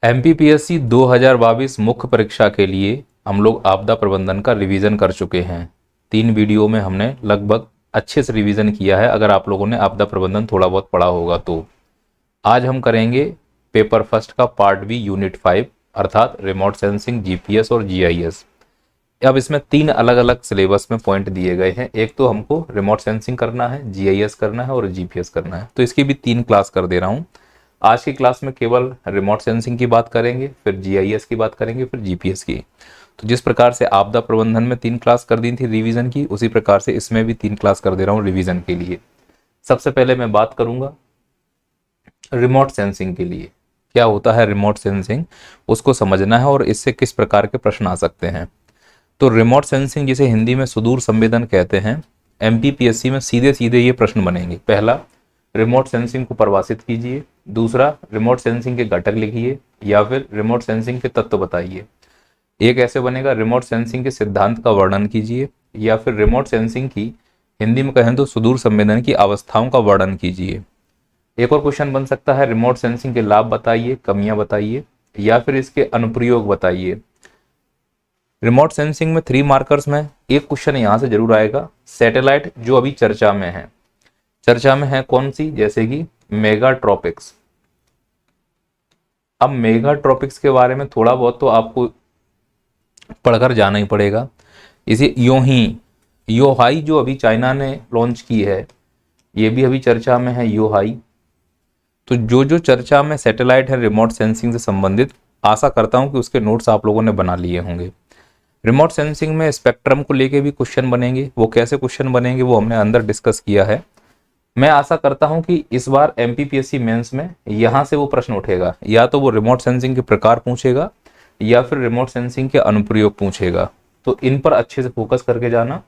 MPPSC 2022 मुख्य परीक्षा के लिए हम लोग आपदा प्रबंधन का रिवीजन कर चुके हैं। 3 वीडियो में हमने लगभग अच्छे से रिवीजन किया है। अगर आप लोगों ने आपदा प्रबंधन थोड़ा बहुत पढ़ा होगा तो आज हम करेंगे पेपर फर्स्ट का पार्ट बी यूनिट 5 अर्थात रिमोट सेंसिंग, जीपीएस और जीआईएस। अब इसमें 3 अलग अलग सिलेबस में पॉइंट दिए गए हैं। एक तो हमको रिमोट सेंसिंग करना है, जीआईएस करना है और जीपीएस करना है, तो इसकी भी 3 क्लास कर दे रहा हूँ। आज की क्लास में केवल रिमोट सेंसिंग की बात करेंगे, फिर जीआईएस की बात करेंगे, फिर जीपीएस की। तो जिस प्रकार से आपदा प्रबंधन में 3 क्लास कर दी थी रिवीजन की, उसी प्रकार से इसमें भी 3 क्लास कर दे रहा हूँ रिवीजन के लिए। सबसे पहले मैं बात करूंगा रिमोट सेंसिंग के लिए। क्या होता है रिमोट सेंसिंग, उसको समझना है और इससे किस प्रकार के प्रश्न आ सकते हैं। तो रिमोट सेंसिंग, जिसे हिंदी में सुदूर संवेदन कहते हैं, एमपीपीएससी में सीधे सीधे ये प्रश्न बनेंगे। पहला, रिमोट सेंसिंग को परिभाषित कीजिए। दूसरा, रिमोट सेंसिंग के घटक लिखिए, या फिर रिमोट सेंसिंग के तत्व बताइए। एक ऐसे बनेगा, रिमोट सेंसिंग के सिद्धांत का वर्णन कीजिए, या फिर रिमोट सेंसिंग की हिंदी में कहें तो सुदूर संवेदन की अवस्थाओं का वर्णन कीजिए। एक और क्वेश्चन बन सकता है, रिमोट सेंसिंग के लाभ बताइए, कमियां बताइए, या फिर इसके अनुप्रयोग बताइए। रिमोट सेंसिंग में 3 मार्कर्स में एक क्वेश्चन यहां से जरूर आएगा, सैटेलाइट जो अभी चर्चा में है। चर्चा में है कौन सी, जैसे कि मेगाट्रॉपिक्स। अब मेगाट्रॉपिक्स के बारे में थोड़ा बहुत तो आपको पढ़कर जाना ही पड़ेगा। इसे योहाई जो अभी चाइना ने लॉन्च की है, ये भी अभी चर्चा में है, योहाई। तो जो चर्चा में सैटेलाइट है रिमोट सेंसिंग से संबंधित, आशा करता हूं कि उसके नोट्स आप लोगों ने बना लिए होंगे। रिमोट सेंसिंग में स्पेक्ट्रम को लेके भी क्वेश्चन बनेंगे। वो कैसे क्वेश्चन बनेंगे वो हमने अंदर डिस्कस किया है। मैं आशा करता हूं कि इस बार एमपीपीएससी मेंस में यहां से वो प्रश्न उठेगा, या तो वो रिमोट सेंसिंग के प्रकार पूछेगा या फिर रिमोट सेंसिंग के अनुप्रयोग पूछेगा। तो इन पर अच्छे से फोकस करके जाना।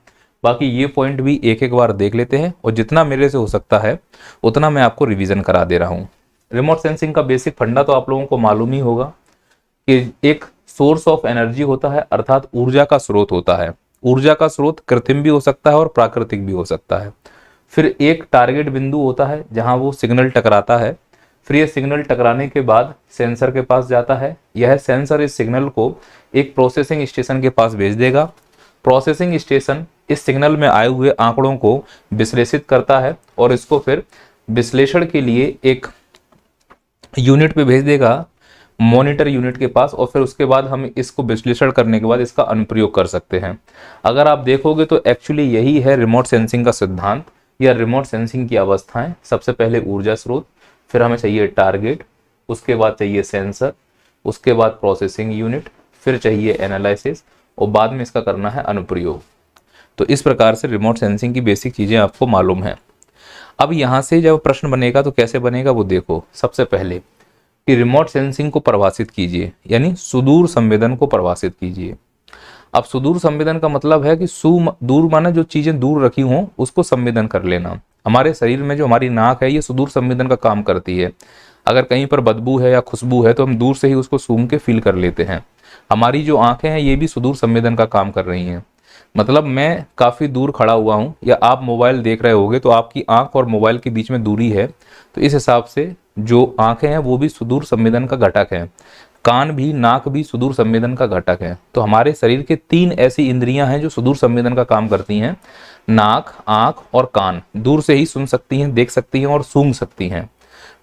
बाकी ये पॉइंट भी एक एक बार देख लेते हैं, और जितना मेरे से हो सकता है उतना मैं आपको रिवीजन करा दे रहा हूँ। रिमोट सेंसिंग का बेसिक फंडा तो आप लोगों को मालूम ही होगा कि एक सोर्स ऑफ एनर्जी होता है, अर्थात ऊर्जा का स्रोत होता है। ऊर्जा का स्रोत कृत्रिम भी हो सकता है और प्राकृतिक भी हो सकता है। फिर एक टारगेट बिंदु होता है जहां वो सिग्नल टकराता है। फिर ये सिग्नल टकराने के बाद सेंसर के पास जाता है। यह सेंसर इस सिग्नल को एक प्रोसेसिंग स्टेशन के पास भेज देगा। प्रोसेसिंग स्टेशन इस सिग्नल में आए हुए आंकड़ों को विश्लेषित करता है और इसको फिर विश्लेषण के लिए एक यूनिट पे भेज देगा, मॉनिटर यूनिट के पास, और फिर उसके बाद हम इसको विश्लेषण करने के बाद इसका अनुप्रयोग कर सकते हैं। अगर आप देखोगे तो एक्चुअली यही है रिमोट सेंसिंग का सिद्धांत या रिमोट सेंसिंग की अवस्थाएं। सबसे पहले ऊर्जा स्रोत, फिर हमें चाहिए टारगेट, उसके बाद चाहिए सेंसर, उसके बाद प्रोसेसिंग यूनिट, फिर चाहिए एनालिसिस, और बाद में इसका करना है अनुप्रयोग। तो इस प्रकार से रिमोट सेंसिंग की बेसिक चीजें आपको मालूम है। अब यहां से जब प्रश्न बनेगा तो कैसे बनेगा वो देखो। सबसे पहले कि रिमोट सेंसिंग को परिभाषित कीजिए, यानी सुदूर संवेदन को परिभाषित कीजिए। अब सुदूर संवेदन का मतलब है कि दूर माने जो चीजें दूर रखी हों उसको संवेदन कर लेना। हमारे शरीर में जो हमारी नाक है ये सुदूर संवेदन का काम करती है। अगर कहीं पर बदबू है या खुशबू है तो हम दूर से ही उसको सूंघ के फील कर लेते हैं। हमारी जो आंखें हैं ये भी सुदूर संवेदन का काम कर रही हैं। मतलब मैं काफी दूर खड़ा हुआ हूं या आप मोबाइल देख रहे होगे तो आपकी आंख और मोबाइल के बीच में दूरी है, तो इस हिसाब से जो आंखें हैं वो भी सुदूर संवेदन का घटक है। कान भी, नाक भी सुदूर संवेदन का घटक है। तो हमारे शरीर के 3 ऐसी इंद्रियां हैं जो सुदूर संवेदन का काम करती हैं। नाक, आंख और कान दूर से ही सुन सकती हैं, देख सकती हैं और सूंघ सकती हैं।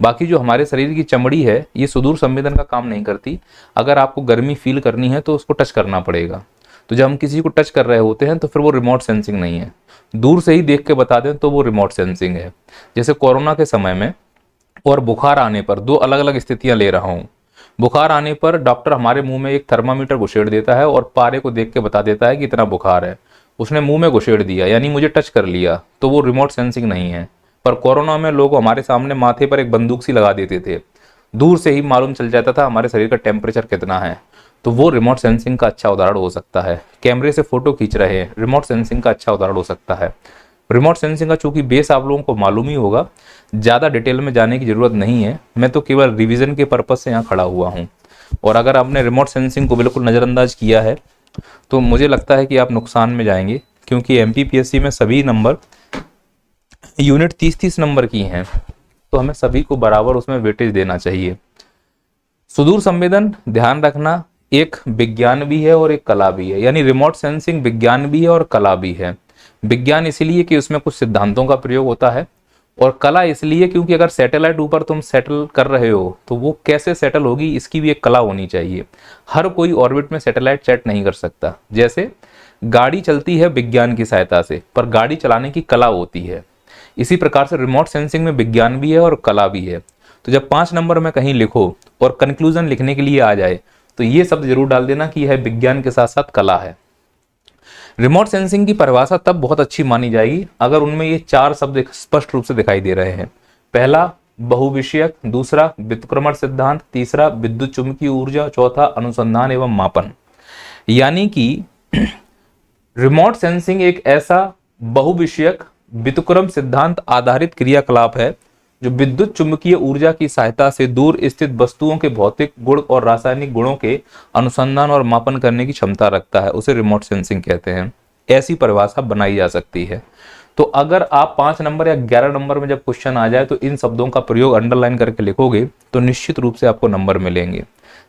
बाकी जो हमारे शरीर की चमड़ी है ये सुदूर संवेदन का काम नहीं करती। अगर आपको गर्मी फील करनी है तो उसको टच करना पड़ेगा। तो जब हम किसी को टच कर रहे होते हैं तो फिर वो रिमोट सेंसिंग नहीं है। दूर से ही देख के बता दें तो वो रिमोट सेंसिंग है। जैसे कोरोना के समय में और बुखार आने पर, 2 अलग अलग स्थितियां ले रहा हूं। बुखार आने पर डॉक्टर हमारे मुंह में एक थर्मामीटर घुसेड़ देता है और पारे को देख के बता देता है कि इतना बुखार है। उसने मुंह में घुसेड़ दिया यानी मुझे टच कर लिया, तो वो रिमोट सेंसिंग नहीं है। पर कोरोना में लोग हमारे सामने माथे पर एक बंदूक सी लगा देते थे, दूर से ही मालूम चल जाता था हमारे शरीर का टेम्परेचर कितना है। तो वो रिमोट सेंसिंग का अच्छा उदाहरण हो सकता है। कैमरे से फोटो खींच रहे हैं, रिमोट सेंसिंग का अच्छा उदाहरण हो सकता है। रिमोट सेंसिंग का चूंकि बेस आप लोगों को मालूम ही होगा, ज़्यादा डिटेल में जाने की ज़रूरत नहीं है। मैं तो केवल रिवीजन के पर्पज़ से यहाँ खड़ा हुआ हूँ। और अगर आपने रिमोट सेंसिंग को बिल्कुल नज़रअंदाज किया है तो मुझे लगता है कि आप नुकसान में जाएंगे, क्योंकि एमपीपीएससी में सभी नंबर यूनिट 30-30 नंबर की हैं, तो हमें सभी को बराबर उसमें वेटेज देना चाहिए। सुदूर संवेदन ध्यान रखना एक विज्ञान भी है और एक कला भी है, यानी रिमोट सेंसिंग विज्ञान भी है और कला भी है। विज्ञान इसलिए कि उसमें कुछ सिद्धांतों का प्रयोग होता है, और कला इसलिए क्योंकि अगर सैटेलाइट ऊपर तुम सेटल कर रहे हो तो वो कैसे सेटल होगी इसकी भी एक कला होनी चाहिए। हर कोई ऑर्बिट में सैटेलाइट सेट नहीं कर सकता। जैसे गाड़ी चलती है विज्ञान की सहायता से, पर गाड़ी चलाने की कला होती है। इसी प्रकार से रिमोट सेंसिंग में विज्ञान भी है और कला भी है। तो जब 5 नंबर में कहीं लिखो और कंक्लूजन लिखने के लिए आ जाए तो ये शब्द जरूर डाल देना कि यह विज्ञान के साथ साथ कला है। रिमोट सेंसिंग की परिभाषा तब बहुत अच्छी मानी जाएगी अगर उनमें ये 4 शब्द स्पष्ट रूप से दिखाई दे रहे हैं। पहला बहुविषयक, दूसरा व्युत्क्रमण सिद्धांत, तीसरा विद्युत चुंबकीय ऊर्जा, चौथा अनुसंधान एवं मापन। यानी कि रिमोट सेंसिंग एक ऐसा बहुविषयक व्युत्क्रम सिद्धांत आधारित क्रियाकलाप है जो विद्युत चुंबकीय ऊर्जा की सहायता से दूर स्थित वस्तुओं के भौतिक गुण और रासायनिक गुणों के अनुसंधान और मापन करने की क्षमता रखता है, उसे रिमोट सेंसिंग कहते हैं। ऐसी परिभाषा बनाई जा सकती है। तो अगर आप 5 नंबर या 11 नंबर में जब क्वेश्चन आ जाए तो इन शब्दों का प्रयोग अंडरलाइन करके लिखोगे तो निश्चित रूप से आपको नंबर मिलेंगे।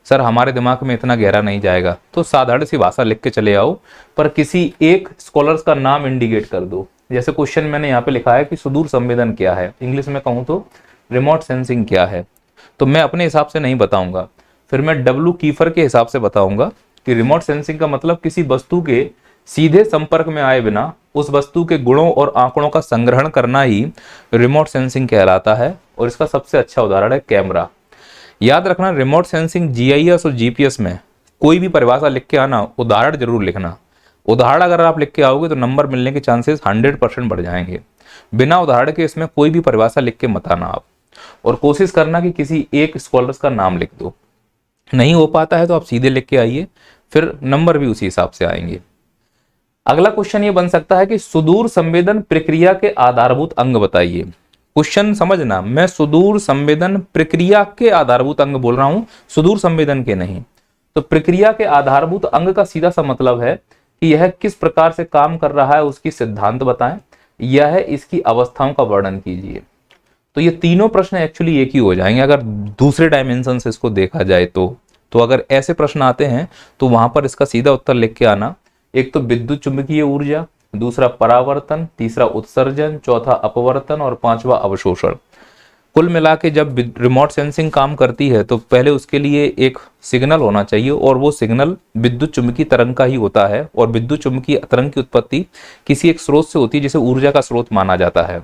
सर हमारे दिमाग में इतना गहरा नहीं जाएगा, तो साधारण सी भाषा लिख के चले आओ, पर किसी एक स्कॉलर्स का नाम इंडिकेट कर दो। जैसे क्वेश्चन मैंने यहाँ पे लिखा है कि सुदूर संवेदन क्या है, इंग्लिश में कहूँ तो रिमोट सेंसिंग क्या है, तो मैं अपने हिसाब से नहीं बताऊंगा, फिर मैं डब्ल्यू कीफर के हिसाब से बताऊंगा कि रिमोट सेंसिंग का मतलब किसी वस्तु के सीधे संपर्क में आए बिना उस वस्तु के गुणों और आंकड़ों का संग्रहण करना ही रिमोट सेंसिंग कहलाता है। और इसका सबसे अच्छा उदाहरण है कैमरा। याद रखना, रिमोट सेंसिंग जीआईएस और जीपीएस में कोई भी परिभाषा लिख के आना, उदाहरण जरूर लिखना। उदाहरण अगर आप लिख के आओगे तो नंबर मिलने के चांसेस 100% बढ़ जाएंगे। बिना उदाहरण के इसमें कोई भी परिभाषा लिख के मत आना आप, और कोशिश करना कि किसी एक स्कॉलर्स का नाम लिख दो। नहीं हो पाता है तो आप सीधे लिख के आइए, फिर नंबर भी उसी हिसाब से आएंगे। अगला क्वेश्चन ये बन सकता है कि सुदूर संवेदन प्रक्रिया के आधारभूत अंग बताइए। क्वेश्चन समझना, मैं सुदूर संवेदन प्रक्रिया के आधारभूत अंग बोल रहा हूं, सुदूर संवेदन के नहीं। तो प्रक्रिया के आधारभूत अंग का सीधा सा मतलब है कि यह किस प्रकार से काम कर रहा है उसकी सिद्धांत बताएं, यह इसकी अवस्थाओं का वर्णन कीजिए। तो ये तीनों प्रश्न एक्चुअली एक ही हो जाएंगे अगर दूसरे डायमेंशन से इसको देखा जाए तो अगर ऐसे प्रश्न आते हैं तो वहां पर इसका सीधा उत्तर लिख के आना। एक तो विद्युत चुंबकीय ऊर्जा, दूसरा परावर्तन, तीसरा उत्सर्जन, चौथा अपवर्तन और पांचवा अवशोषण। कुल मिला के जब रिमोट सेंसिंग काम करती है तो पहले उसके लिए एक सिग्नल होना चाहिए, और वो सिग्नल विद्युत चुंबकीय तरंग का ही होता है। और विद्युत चुंबकीय तरंग की उत्पत्ति किसी एक स्रोत से होती है जिसे ऊर्जा का स्रोत माना जाता है।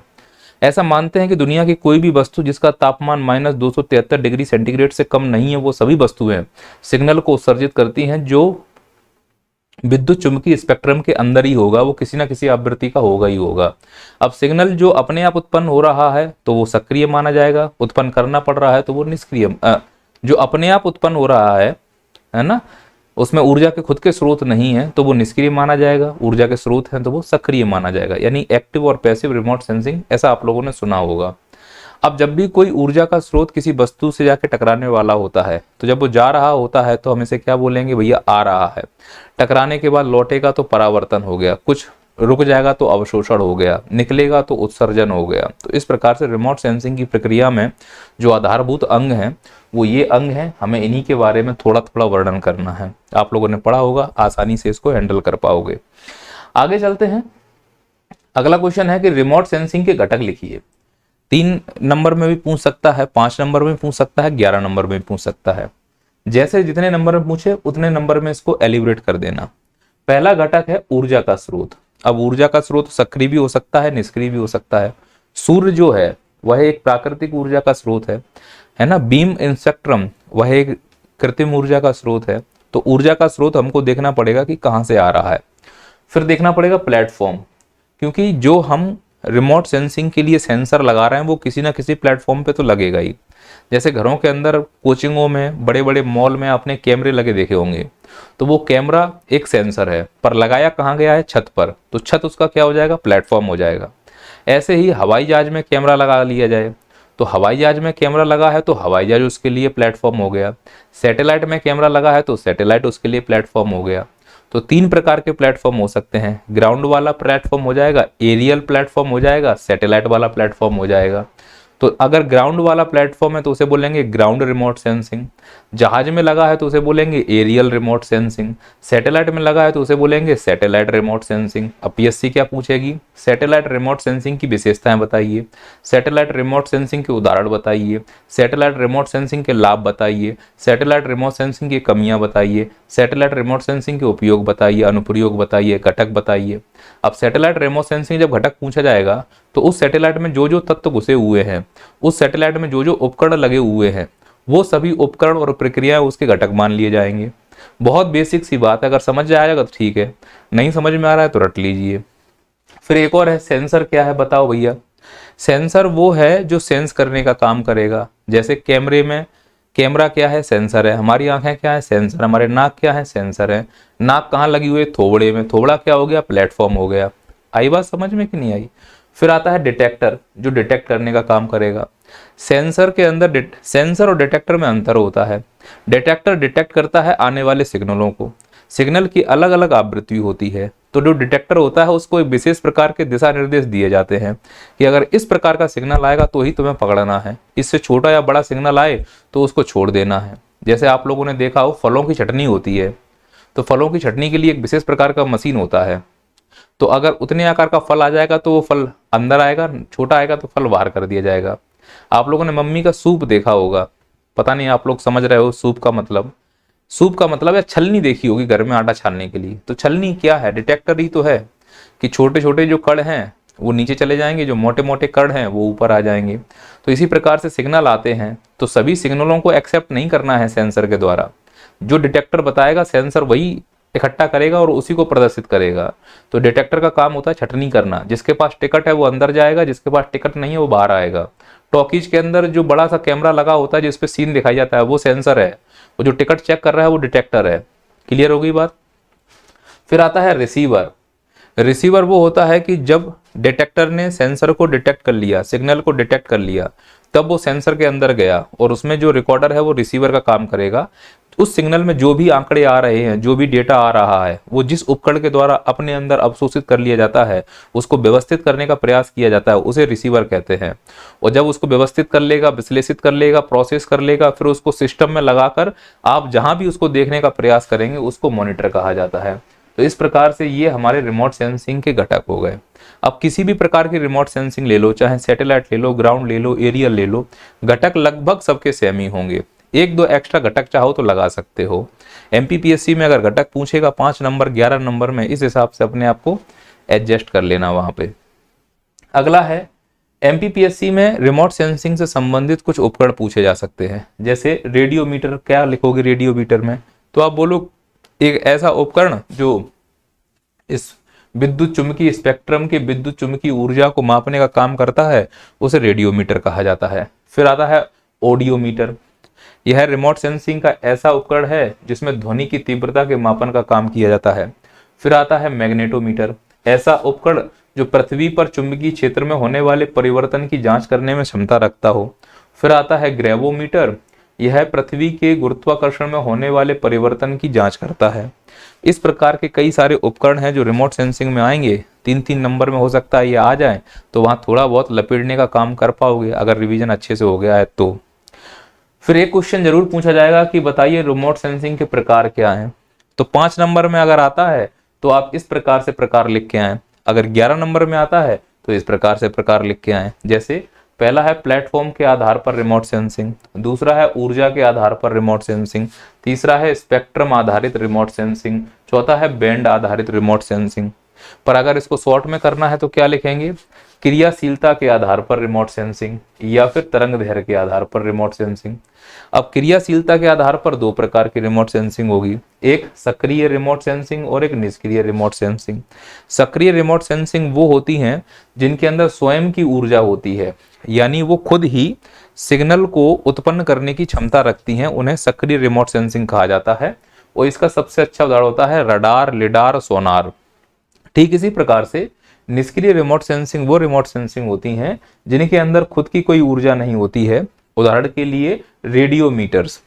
ऐसा मानते हैं कि दुनिया की कोई भी वस्तु जिसका तापमान -273 डिग्री सेंटीग्रेड से कम नहीं है, वो सभी वस्तुएं सिग्नल को उत्सर्जित करती हैं जो विद्युत चुंबकीय स्पेक्ट्रम के अंदर ही होगा, वो किसी ना किसी आवृत्ति का होगा ही होगा। अब सिग्नल जो अपने आप उत्पन्न हो रहा है तो वो सक्रिय माना जाएगा, उत्पन्न करना पड़ रहा है तो वो निष्क्रिय। जो अपने आप उत्पन्न हो रहा है ना, उसमें ऊर्जा के खुद के स्रोत नहीं है तो वो निष्क्रिय माना जाएगा, ऊर्जा के स्रोत हैं तो वो सक्रिय माना जाएगा। यानी एक्टिव और पैसिव रिमोट सेंसिंग, ऐसा आप लोगों ने सुना होगा। अब जब भी कोई ऊर्जा का स्रोत किसी वस्तु से जाके टकराने वाला होता है तो जब वो जा रहा होता है तो हम इसे क्या बोलेंगे, भैया आ रहा है। टकराने के बाद लौटेगा तो परावर्तन हो गया, कुछ रुक जाएगा तो अवशोषण हो गया, निकलेगा तो उत्सर्जन हो गया। तो इस प्रकार से रिमोट सेंसिंग की प्रक्रिया में जो आधारभूत अंग हैं वो ये अंग हैं। हमें इन्हीं के बारे में थोड़ा थोड़ा वर्णन करना है। आप लोगों ने पढ़ा होगा, आसानी से इसको हैंडल कर पाओगे। आगे चलते हैं। अगला क्वेश्चन है कि रिमोट सेंसिंग के घटक लिखिए। 3 नंबर में भी पूछ सकता है, 5 नंबर में पूछ सकता है, 11 नंबर में पूछ सकता है। जैसे जितने नंबर में पूछे उतने नंबर में इसको एलिब्रेट कर देना। पहला घटक है ऊर्जा का स्रोत। अब ऊर्जा का स्रोत सक्रिय भी हो सकता है, निष्क्रिय भी हो सकता है। सूर्य जो है वह एक प्राकृतिक ऊर्जा का स्रोत है ना। बीम इन स्पेक्ट्रम वह एक कृत्रिम ऊर्जा का स्रोत है। तो ऊर्जा का स्रोत हमको देखना पड़ेगा कि कहां से आ रहा है। फिर देखना पड़ेगा प्लेटफॉर्म, क्योंकि जो हम रिमोट सेंसिंग के लिए सेंसर लगा रहे हैं वो किसी ना किसी प्लेटफॉर्म पे तो लगेगा ही। जैसे घरों के अंदर, कोचिंगों में, बड़े बड़े मॉल में आपने कैमरे लगे देखे होंगे, तो वो कैमरा एक सेंसर है, पर लगाया कहाँ गया है, छत पर। तो छत उसका क्या हो जाएगा, प्लेटफॉर्म हो जाएगा। ऐसे ही हवाई जहाज में कैमरा लगा लिया जाए तो हवाई जहाज में कैमरा लगा है तो हवाई जहाज उसके लिए प्लेटफॉर्म हो गया। सैटेलाइट में कैमरा लगा है तो सैटेलाइट उसके लिए प्लेटफॉर्म हो गया। तो 3 प्रकार के प्लेटफॉर्म हो सकते हैं। ग्राउंड वाला प्लेटफॉर्म हो जाएगा, एरियल प्लेटफॉर्म हो जाएगा, सैटेलाइट वाला प्लेटफॉर्म हो जाएगा। तो अगर ग्राउंड वाला प्लेटफॉर्म है तो उसे बोलेंगे ग्राउंड रिमोट सेंसिंग, जहाज में लगा है तो उसे बोलेंगे एरियल रिमोट सेंसिंग, सैटेलाइट में लगा है तो उसे बोलेंगे सैटेलाइट रिमोट सेंसिंग। अब पीएससी क्या पूछेगी, सैटेलाइट रिमोट सेंसिंग की विशेषताएं बताइए, सैटेलाइट रिमोट सेंसिंग के उदाहरण बताइए, सैटेलाइट रिमोट सेंसिंग के लाभ बताइए, सैटेलाइट रिमोट सेंसिंग की कमियां बताइए, सैटेलाइट रिमोट सेंसिंग के उपयोग बताइए, अनुप्रयोग बताइए, घटक बताइए। अब सैटेलाइट रिमोट सेंसिंग जब घटक पूछा जाएगा तो उस सैटेलाइट में जो जो तत्व घुसे हुए हैं, उस सैटेलाइट में जो जो उपकरण लगे हुए हैं, वो सभी उपकरण और प्रक्रियाएं उसके घटक मान लिए जाएंगे। बहुत बेसिक सी बात है, अगर समझ जाएगा तो ठीक है, नहीं समझ में आ रहा है तो रट लीजिए। फिर एक और है सेंसर, क्या है बताओ भैया। सेंसर वो है जो सेंस करने का काम करेगा। जैसे कैमरे में कैमरा क्या है, सेंसर है। हमारी आंखें क्या है, सेंसर। हमारे नाक क्या है, सेंसर है। नाक कहाँ लगी हुई है, थोबड़े में। थोबड़ा क्या हो गया, प्लेटफॉर्म हो गया। आई बात समझ में कि नहीं आई। फिर आता है डिटेक्टर, जो डिटेक्ट करने का काम करेगा। सेंसर के अंदर सेंसर और डिटेक्टर में अंतर होता है। डिटेक्टर डिटेक्ट करता है आने वाले सिग्नलों को। सिग्नल की अलग अलग आवृत्ति होती है, तो जो डिटेक्टर होता है उसको एक विशेष प्रकार के दिशा निर्देश दिए जाते हैं कि अगर इस प्रकार का सिग्नल आएगा तो ही तुम्हें पकड़ना है, इससे छोटा या बड़ा सिग्नल आए तो उसको छोड़ देना है। जैसे आप लोगों ने देखा हो फलों की छटनी होती है, तो फलों की छटनी के लिए एक विशेष प्रकार का मशीन होता है। तो अगर उतने आकार का फल आ जाएगा तो वो फल अंदर आएगा, छोटा आएगा तो फल बाहर कर दिया जाएगा। आप लोगों ने मम्मी का सूप देखा होगा, पता नहीं आप लोग समझ रहे हो सूप का मतलब। सूप का मतलब है छलनी देखी होगी घर में आटा छानने के लिए। तो छलनी क्या है, डिटेक्टर ही तो है कि छोटे छोटे जो कण हैं वो नीचे चले जाएंगे, जो मोटे मोटे कण हैं वो ऊपर आ जाएंगे। तो इसी प्रकार से सिग्नल आते हैं, तो सभी सिग्नलों को एक्सेप्ट नहीं करना है सेंसर के द्वारा। जो डिटेक्टर बताएगा सेंसर वही इकट्ठा करेगा और उसी को प्रदर्शित करेगा। तो डिटेक्टर का काम होता है छटनी करना। जिसके पास टिकट है वो अंदर जाएगा, जिसके पास टिकट नहीं है वो बाहर आएगा। टॉकीज के अंदर जो बड़ा सा कैमरा लगा होता है जिसपे सीन दिखाई जाता है वो सेंसर है, वो जो टिकट चेक कर रहा है वो डिटेक्टर है। क्लियर हो गई बात। फिर आता है रिसीवर। रिसीवर वो होता है कि जब डिटेक्टर ने सेंसर को डिटेक्ट कर लिया, सिग्नल को डिटेक्ट कर लिया, तब वो सेंसर के अंदर गया और उसमें जो रिकॉर्डर है वो रिसीवर का काम करेगा। उस सिग्नल में जो भी आंकड़े आ रहे हैं, जो भी डेटा आ रहा है, वो जिस उपकरण के द्वारा अपने अंदर अवशोषित कर लिया जाता है, उसको व्यवस्थित करने का प्रयास किया जाता है, उसे रिसीवर कहते हैं। और जब उसको व्यवस्थित कर लेगा, विश्लेषित कर लेगा, प्रोसेस कर लेगा, फिर उसको सिस्टम में लगाकर आप जहां भी उसको देखने का प्रयास करेंगे उसको मॉनिटर कहा जाता है। तो इस प्रकार से ये हमारे रिमोट सेंसिंग के घटक हो गए। अब किसी भी प्रकार की रिमोट सेंसिंग ले लो, चाहे सैटेलाइट ले लो, ग्राउंड ले लो, एरियल ले लो, घटक लगभग सबके सेम ही होंगे। एक दो एक्स्ट्रा घटक चाहो तो लगा सकते हो। एमपीपीएससी में अगर घटक पूछेगा 5 नंबर 11 नंबर में, इस हिसाब से अपने आप को एडजस्ट कर लेना वहां पे। अगला है एमपीपीएससी में रिमोट सेंसिंग से संबंधित कुछ उपकरण पूछे जा सकते हैं। जैसे रेडियोमीटर, क्या लिखोगे रेडियोमीटर में, तो आप बोलो एक ऐसा उपकरण जो इस विद्युत चुम्बकीय स्पेक्ट्रम के विद्युत चुम्बकीय ऊर्जा को मापने का काम करता है, उसे रेडियोमीटर कहा जाता है। फिर आता है ऑडियोमीटर। यह रिमोट सेंसिंग का ऐसा उपकरण है जिसमें ध्वनि की तीव्रता के मापन का काम किया जाता है। फिर आता है मैग्नेटोमीटर, ऐसा उपकरण जो पृथ्वी पर चुंबकीय क्षेत्र में होने वाले परिवर्तन की जांच करने में क्षमता रखता हो। फिर आता है ग्रेवोमीटर, यह पृथ्वी के गुरुत्वाकर्षण में होने वाले परिवर्तन की जांच करता है। इस प्रकार के कई सारे उपकरण हैं जो रिमोट सेंसिंग में आएंगे। 3-3 नंबर में हो सकता है ये आ जाए, तो वहां थोड़ा बहुत लपेटने का काम कर पाओगे अगर रिवीजन अच्छे से हो गया है तो। फिर एक क्वेश्चन जरूर पूछा जाएगा कि बताइए रिमोट सेंसिंग के प्रकार क्या हैं। तो 5 नंबर में अगर आता है तो आप इस प्रकार से प्रकार लिख के आए। अगर 11 नंबर में आता है तो इस प्रकार से प्रकार लिख के आए। जैसे पहला है प्लेटफॉर्म के आधार पर रिमोट सेंसिंग, दूसरा है ऊर्जा के आधार पर रिमोट सेंसिंग, तीसरा है स्पेक्ट्रम आधारित रिमोट सेंसिंग, चौथा है बैंड आधारित रिमोट सेंसिंग। पर अगर इसको शॉर्ट में करना है तो क्या लिखेंगे, क्रियाशीलता के आधार पर रिमोट सेंसिंग या फिर तरंग दैर्ध्य के आधार पर रिमोट सेंसिंग। अब क्रियाशीलता के आधार पर 2 प्रकार की रिमोट सेंसिंग होगी, एक सक्रिय रिमोट सेंसिंग और एक निष्क्रिय रिमोट सेंसिंग। सक्रिय रिमोट सेंसिंग वो होती हैं जिनके अंदर स्वयं की ऊर्जा होती है, यानी वो खुद ही सिग्नल को उत्पन्न करने की क्षमता रखती हैं, उन्हें सक्रिय रिमोट सेंसिंग कहा जाता है। और इसका सबसे अच्छा उदाहरण होता है रडार, लिडार, सोनार। ठीक इसी प्रकार से निष्क्रिय रिमोट सेंसिंग वो रिमोट सेंसिंग होती हैं जिनके अंदर खुद की कोई ऊर्जा नहीं होती है। उदाहरण के लिए रेडियोमीटर्स,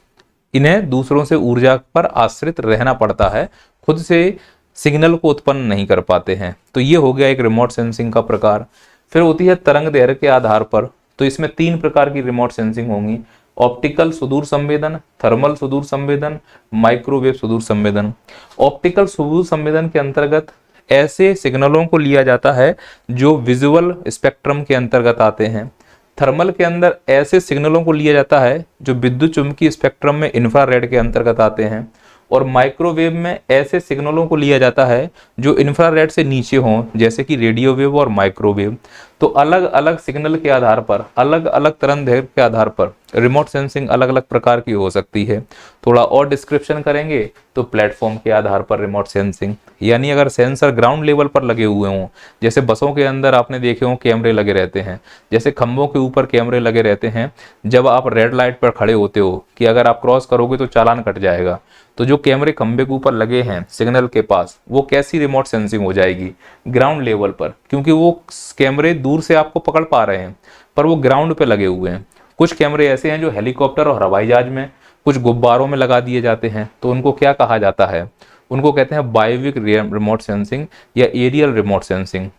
इन्हें दूसरों से ऊर्जा पर आश्रित रहना पड़ता है, खुद से सिग्नल को उत्पन्न नहीं कर पाते हैं। तो ये हो गया एक रिमोट सेंसिंग का प्रकार। फिर होती है तरंग दैर्ध्य के आधार पर। तो इसमें 3 प्रकार की रिमोट सेंसिंग होंगी, ऑप्टिकल सुदूर संवेदन, थर्मल सुदूर संवेदन, माइक्रोवेव सुदूर संवेदन। ऑप्टिकल सुदूर संवेदन के अंतर्गत ऐसे सिग्नलों को लिया जाता है जो विजुअल स्पेक्ट्रम के अंतर्गत आते हैं। थर्मल के अंदर ऐसे सिग्नलों को लिया जाता है जो विद्युत चुंबकीय स्पेक्ट्रम में इंफ्रारेड के अंतर्गत आते हैं। और माइक्रोवेव में ऐसे सिग्नलों को लिया जाता है जो इंफ्रारेड से नीचे हों, जैसे कि रेडियो वेव और माइक्रोवेव। तो अलग अलग सिग्नल के आधार पर, अलग अलग तरंगदैर्घ्य के आधार पर रिमोट सेंसिंग अलग अलग प्रकार की हो सकती है। थोड़ा और डिस्क्रिप्शन करेंगे तो प्लेटफॉर्म के आधार पर रिमोट सेंसिंग, यानी अगर सेंसर ग्राउंड लेवल पर लगे हुए हों, जैसे बसों के अंदर आपने देखे हों कैमरे लगे रहते हैं, जैसे खंभों के ऊपर कैमरे लगे रहते हैं, जब आप रेड लाइट पर खड़े होते हो कि अगर आप क्रॉस करोगे तो चालान कट जाएगा, तो जो कैमरे खंबे के ऊपर लगे हैं सिग्नल के पास, वो कैसी रिमोट सेंसिंग हो जाएगी? ग्राउंड लेवल पर, क्योंकि वो कैमरे दूर से आपको पकड़ पा रहे हैं पर वो ग्राउंड पे लगे हुए हैं। कुछ कैमरे ऐसे हैं जो हेलीकॉप्टर और हवाई जहाज में, कुछ गुब्बारों में लगा दिए जाते हैं, तो उनको क्या कहा जाता है? उनको कहते हैं बायोविक रिमोट सेंसिंग या एरियल रिमोट सेंसिंग।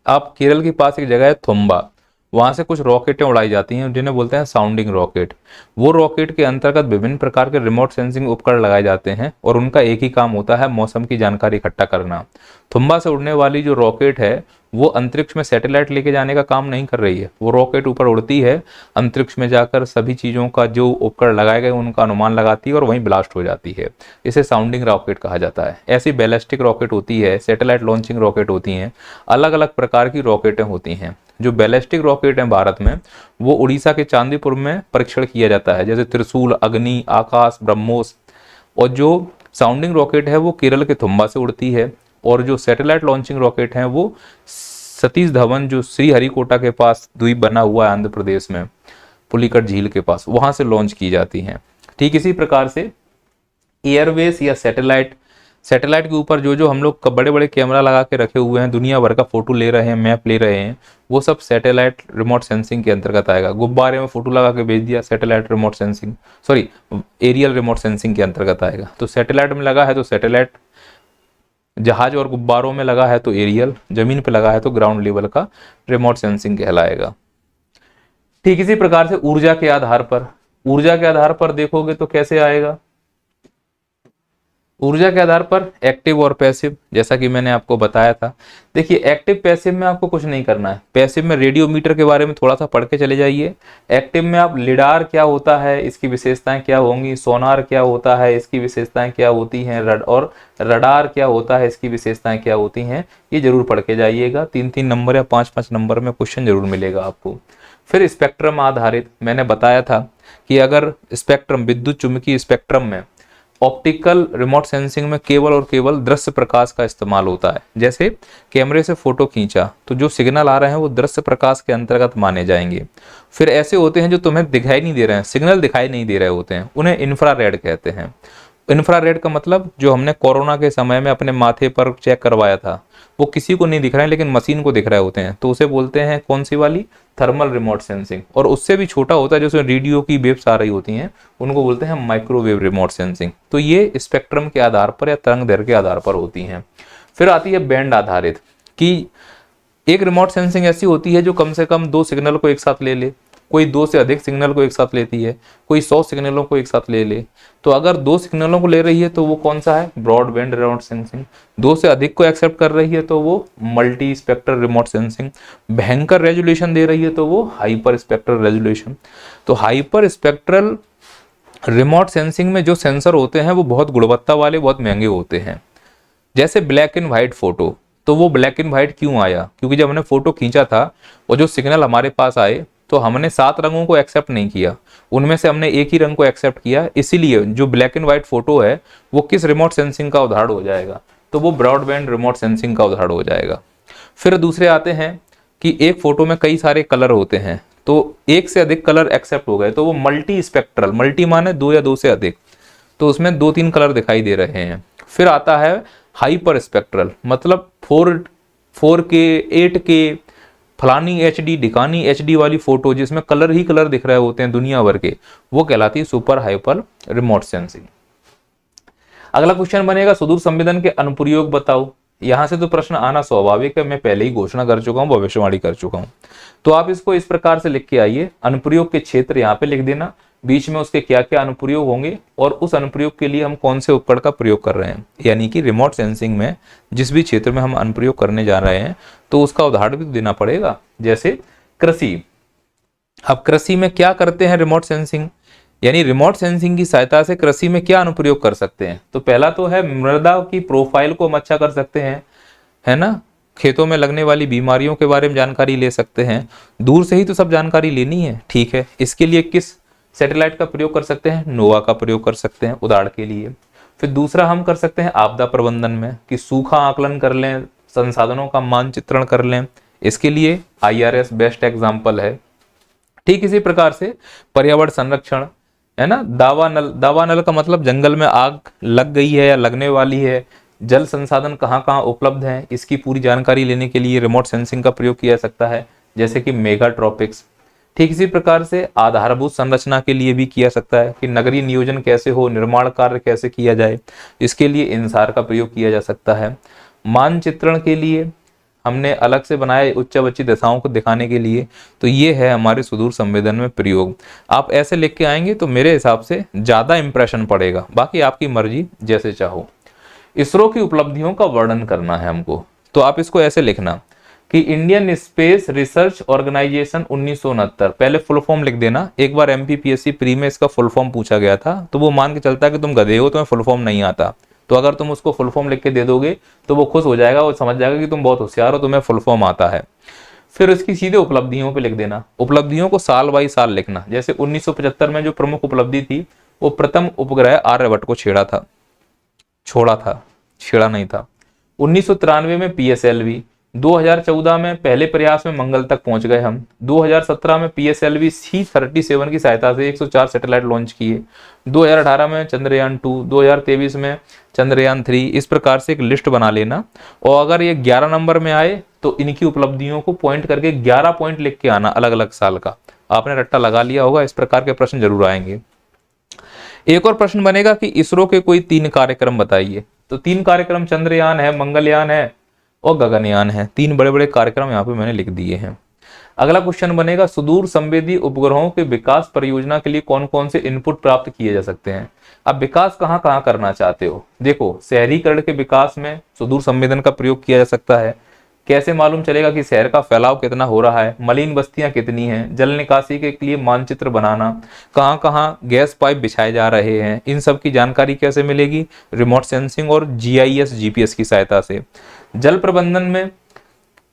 आप केरल के पास एक जगह है थुम्बा, वहां से कुछ रॉकेटें उड़ाई जाती हैं जिन्हें बोलते हैं साउंडिंग रॉकेट। वो रॉकेट के अंतर्गत विभिन्न प्रकार के रिमोट सेंसिंग उपकरण लगाए जाते हैं और उनका एक ही काम होता है मौसम की जानकारी इकट्ठा करना। थुम्बा से उड़ने वाली जो रॉकेट है वो अंतरिक्ष में सैटेलाइट लेके जाने का काम नहीं कर रही है। वो रॉकेट ऊपर उड़ती है, अंतरिक्ष में जाकर सभी चीज़ों का जो उपकरण लगाए गए उनका अनुमान लगाती है और वहीं ब्लास्ट हो जाती है। इसे साउंडिंग रॉकेट कहा जाता है। ऐसी बैलिस्टिक रॉकेट होती है, सैटेलाइट लॉन्चिंग रॉकेट होती हैं, अलग अलग प्रकार की रॉकेटें होती हैं। जो बैलिस्टिक रॉकेट हैं भारत में, वो उड़ीसा के चांदीपुर में परीक्षण किया जाता है, जैसे त्रिशूल, अग्नि, आकाश, ब्रह्मोस। और जो साउंडिंग रॉकेट है वो केरल के थुम्बा से उड़ती है। और जो सैटेलाइट लॉन्चिंग रॉकेट हैं वो सतीश धवन, जो श्रीहरिकोटा के पास द्वीप बना हुआ है आंध्र प्रदेश में, पुलिकट झील के पास, वहां से लॉन्च की जाती हैं। ठीक इसी प्रकार से एयरवेस या सैटेलाइट के ऊपर जो जो हम लोग बड़े बड़े कैमरा लगा के रखे हुए हैं, दुनिया भर का फोटो ले रहे हैं, मैप ले रहे हैं, वो सब सैटेलाइट रिमोट सेंसिंग के अंतर्गत आएगा। गुब्बारे में फोटो लगा के भेज दिया, satellite remote sensing, sorry aerial remote sensing के अंतर्गत आएगा। तो सैटेलाइट में लगा है तो सैटेलाइट, जहाज और गुब्बारों में लगा है तो एरियल, जमीन पे लगा है तो ग्राउंड लेवल का रिमोट सेंसिंग कहलाएगा। ठीक इसी प्रकार से ऊर्जा के आधार पर देखोगे तो कैसे आएगा? ऊर्जा के आधार पर एक्टिव और पैसिव, जैसा कि मैंने आपको बताया था। देखिए एक्टिव पैसिव में आपको कुछ नहीं करना है। पैसिव में रेडियोमीटर के बारे में थोड़ा सा पढ़ के चले जाइए। एक्टिव में आप लिडार क्या होता है, इसकी विशेषताएं क्या होंगी, सोनार क्या होता है, इसकी विशेषताएं क्या होती हैं, और रडार क्या होता है, इसकी विशेषताएं क्या होती हैं, ये जरूर पढ़ के जाइएगा। 3-3 नंबर या 5-5 नंबर में क्वेश्चन जरूर मिलेगा आपको। फिर स्पेक्ट्रम आधारित, मैंने बताया था कि अगर स्पेक्ट्रम, विद्युत चुंबकीय स्पेक्ट्रम में ऑप्टिकल रिमोट सेंसिंग में केवल और केवल दृश्य प्रकाश का इस्तेमाल होता है। जैसे कैमरे से फोटो खींचा तो जो सिग्नल आ रहे हैं वो दृश्य प्रकाश के अंतर्गत माने जाएंगे। फिर ऐसे होते हैं जो तुम्हें दिखाई नहीं दे रहे हैं, सिग्नल दिखाई नहीं दे रहे होते हैं, उन्हें इंफ्रारेड कहते हैं। इंफ्रारेड का मतलब जो हमने कोरोना के समय में अपने माथे पर चेक करवाया था, वो किसी को नहीं दिख रहा है लेकिन मशीन को दिख रहे होते हैं, तो उसे बोलते हैं कौन सी वाली? Thermal remote sensing. और उससे भी छोटा होता है, जो रेडियो की वेव्स आ रही होती हैं, उनको बोलते हैं माइक्रोवेव रिमोट सेंसिंग। तो ये स्पेक्ट्रम के आधार पर या तरंगदैर्घ्य के आधार पर होती हैं। फिर आती है बैंड आधारित, कि एक रिमोट सेंसिंग ऐसी होती है जो कम से कम 2 सिग्नल को एक साथ ले ले। कोई 2 से अधिक सिग्नल को एक साथ लेती है, कोई 100 सिग्नलों को एक साथ ले ले। तो अगर 2 सिग्नलों को ले रही है तो वो कौन सा है? Broadband remote sensing. 2 से अधिक को एक्सेप्ट कर रही है तो वो मल्टी स्पेक्ट्रल रिमोट सेंसिंग। भयंकर रेजोल्यूशन दे रही है तो वो हाइपर स्पेक्ट्रल रेजोल्यूशन। तो हाइपर स्पेक्ट्रल रिमोट सेंसिंग में जो सेंसर होते हैं वो बहुत गुणवत्ता वाले, बहुत महंगे होते हैं। जैसे ब्लैक एंड व्हाइट फोटो, तो वो ब्लैक एंड व्हाइट क्यों आया? क्योंकि जब हमने फोटो खींचा था और जो सिग्नल हमारे पास आए तो हमने 7 रंगों को एक्सेप्ट नहीं किया, उनमें से हमने एक ही रंग को एक्सेप्ट किया। इसीलिए जो ब्लैक एंड व्हाइट फोटो है वो किस रिमोट सेंसिंग का उदाहरण हो जाएगा? तो वो ब्रॉडबैंड रिमोट सेंसिंग का उदाहरण हो जाएगा। फिर दूसरे आते हैं कि एक फोटो में कई सारे कलर होते हैं, तो एक से अधिक कलर एक्सेप्ट हो गए तो वो मल्टी स्पेक्ट्रल, मल्टी माने 2 या 2 से अधिक, तो उसमें 2-3 कलर दिखाई दे रहे हैं। फिर आता है हाइपर स्पेक्ट्रल, मतलब 4K 8K फलानी HD ढिकानी HD वाली फोटो जिसमें कलर ही कलर दिख रहे होते हैं दुनिया भर के, वो कहलाती है सुपर हाइपर रिमोट सेंसिंग। अगला क्वेश्चन बनेगा सुदूर संवेदन के अनुप्रयोग बताओ। यहां से तो प्रश्न आना स्वाभाविक है, मैं पहले ही घोषणा कर चुका हूं, भविष्यवाणी कर चुका हूं। तो आप इसको इस प्रकार से लिख के आइए, अनुप्रयोग के क्षेत्र यहाँ पे लिख देना, बीच में उसके क्या क्या अनुप्रयोग होंगे और उस अनुप्रयोग के लिए हम कौन से उपकरण का प्रयोग कर रहे हैं, यानी कि रिमोट सेंसिंग में जिस भी क्षेत्र में हम अनुप्रयोग करने जा रहे हैं तो उसका उदाहरण भी देना पड़ेगा। जैसे कृषि, अब कृषि में क्या करते हैं रिमोट सेंसिंग, यानी रिमोट सेंसिंग की सहायता से कृषि में क्या अनुप्रयोग कर सकते हैं। तो पहला तो है मृदा की प्रोफाइल को हम अच्छा कर सकते हैं, है ना, खेतों में लगने वाली बीमारियों के बारे में जानकारी ले सकते हैं, दूर से ही तो सब जानकारी लेनी है, ठीक है। इसके लिए किस सैटेलाइट का प्रयोग कर सकते हैं, नोवा का प्रयोग कर सकते हैं उदाहरण के लिए। फिर दूसरा हम कर सकते हैं आपदा प्रबंधन में, कि सूखा आकलन कर लें, संसाधनों का मानचित्रण कर लें, इसके लिए IRS बेस्ट एग्जाम्पल है। ठीक इसी प्रकार से पर्यावरण संरक्षण, है ना, दावानल, दावानल का मतलब जंगल में आग लग गई है या लगने वाली है, जल संसाधन कहाँ कहाँ उपलब्ध हैं, इसकी पूरी जानकारी लेने के लिए रिमोट सेंसिंग का प्रयोग किया जा सकता है, जैसे कि मेगाट्रॉपिक्स। ठीक इसी प्रकार से आधारभूत संरचना के लिए भी किया सकता है, कि नगरीय नियोजन कैसे हो, निर्माण कार्य कैसे किया जाए, इसके लिए इंसार का प्रयोग किया जा सकता है। मानचित्रण के लिए हमने अलग से बनाए उच्चावची दिशाओं को दिखाने के लिए, तो ये है हमारे सुदूर संवेदन में प्रयोग। आप ऐसे लिख के आएंगे तो मेरे हिसाब से ज्यादा इंप्रेशन पड़ेगा, बाकी आपकी मर्जी जैसे चाहो। इसरो की उपलब्धियों का वर्णन करना है हमको, तो आप इसको ऐसे लिखना कि इंडियन स्पेस रिसर्च ऑर्गेनाइजेशन 1969, पहले फुल फॉर्म लिख देना। एक बार MPPSC प्री में इसका फुल फॉर्म पूछा गया था, तो वो मान के चलता है कि तुम गधे हो, तुम्हें फुल फॉर्म नहीं आता, तो अगर तुम उसको फुल फॉर्म लिख के दे दोगे तो वो खुश हो जाएगा, वो समझ जाएगा कि तुम बहुत होशियार हो, तुम्हें फुल फॉर्म आता है। फिर उसकी सीधे उपलब्धियों पे लिख देना, उपलब्धियों को साल बाई साल लिखना। जैसे 1975 में जो प्रमुख उपलब्धि थी, वो प्रथम उपग्रह आर्यभट्ट को छेड़ा नहीं था। 1993 में PSLV, 2014 में पहले प्रयास में मंगल तक पहुंच गए हम, 2017 में PSLV C-37 की सहायता से 104 सैटेलाइट लॉन्च किए, 2018 में चंद्रयान 2, 2023 में चंद्रयान 3। इस प्रकार से एक लिस्ट बना लेना, और अगर ये 11 नंबर में आए तो इनकी उपलब्धियों को पॉइंट करके 11 पॉइंट लिख के आना अलग अलग साल का। आपने रट्टा लगा लिया होगा, इस प्रकार के प्रश्न जरूर आएंगे। एक और प्रश्न बनेगा कि इसरो के कोई 3 कार्यक्रम बताइए, तो 3 कार्यक्रम चंद्रयान है, मंगलयान है और गगनयान है। 3 बड़े बड़े कार्यक्रम यहाँ पे मैंने लिख दिए हैं। अगला क्वेश्चन बनेगा सुदूर संवेदी उपग्रहों के विकास परियोजना के लिए कौन कौन से इनपुट प्राप्त किए जा सकते हैं। अब विकास कहाँ कहाँ करना चाहते हो, देखो शहरीकरण के विकास में सुदूर संवेदन का प्रयोग किया जा सकता है। कैसे मालूम चलेगा कि शहर का फैलाव कितना हो रहा है, मलिन बस्तियां कितनी हैं, जल निकासी के लिए मानचित्र बनाना, कहाँ कहाँ गैस पाइप बिछाए जा रहे हैं, इन सब की जानकारी कैसे मिलेगी, रिमोट सेंसिंग और GIS GPS की सहायता से। जल प्रबंधन में